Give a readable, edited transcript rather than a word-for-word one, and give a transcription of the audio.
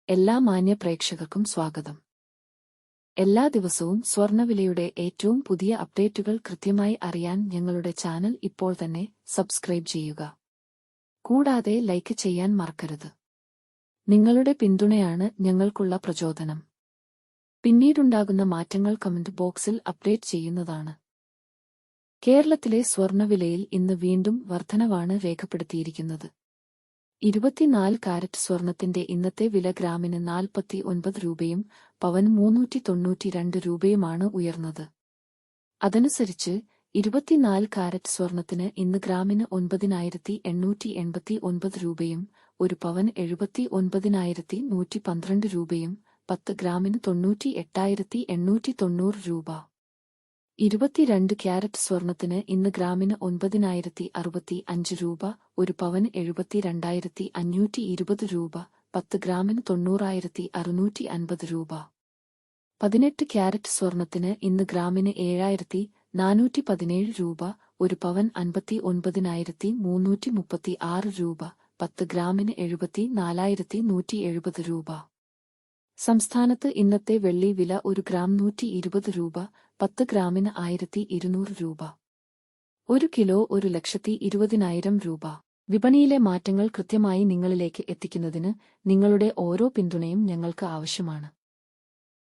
എല്ലാ മാന്യ പ്രേക്ഷകർക്കും സ്വാഗതം. എല്ലാ ദിവസവും സ്വർണ്ണവിലയുടെ ഏറ്റവും പുതിയ അപ്ഡേറ്റുകൾ കൃത്യമായി അറിയാൻ ഞങ്ങളുടെ ചാനൽ ഇപ്പോൾ തന്നെ സബ്സ്ക്രൈബ് ചെയ്യുക. കൂടാതെ ലൈക്ക് ചെയ്യാൻ മറക്കരുത്. നിങ്ങളുടെ പിന്തുണയാണ് ഞങ്ങൾക്കുള്ള പ്രചോദനം. പിന്നീടുണ്ടാകുന്ന മാറ്റങ്ങൾ കമന്റ് ബോക്സിൽ അപ്ഡേറ്റ് ചെയ്യുന്നതാണ്. കേരളത്തിലെ സ്വർണ്ണവിലയിൽ ഇന്ന് വീണ്ടും വർധനവാണ് രേഖപ്പെടുത്തിയിരിക്കുന്നത്. 24 കാരറ്റ് സ്വർണത്തിന്റെ ഇന്നത്തെ വില ഗ്രാമിന് 49 രൂപയും പവന് 392 രൂപയുമാണ് ഉയർന്നത്. അതനുസരിച്ച് 24 കാരറ്റ് സ്വർണത്തിന് ഇന്ന് ഗ്രാമിന് 9,889 രൂപയും ഒരു പവന് 79,112 രൂപയും 10 ഗ്രാമിന് 98,890 രൂപ. 22 ക്യാരറ്റ് സ്വർണത്തിന് ഇന്ന് ഗ്രാമിന് 9,065 രൂപ, ഒരു പവന് 72,520 രൂപ, 10 ഗ്രാമിന് 90,650 രൂപ. 18 ക്യാരറ്റ് സ്വർണത്തിന് ഇന്ന് ഗ്രാമിന് 7,417 രൂപ, ഒരു പവൻ 59,336 രൂപ, 10 ഗ്രാമിന് 74,170 രൂപ. സംസ്ഥാനത്ത് ഇന്നത്തെ വെള്ളി വില ഒരു ഗ്രാം 120 രൂപ, 10 ഗ്രാമിന് 1,200 രൂപ. 1 കിലോ 1,20,000 രൂപ. വിപണിയിലെ മാറ്റങ്ങൾ കൃത്യമായി നിങ്ങളിലേക്ക് എത്തിക്കുന്നതിന് നിങ്ങളുടെ ഓരോ പിന്തുണയും ഞങ്ങൾക്ക് ആവശ്യമാണ്.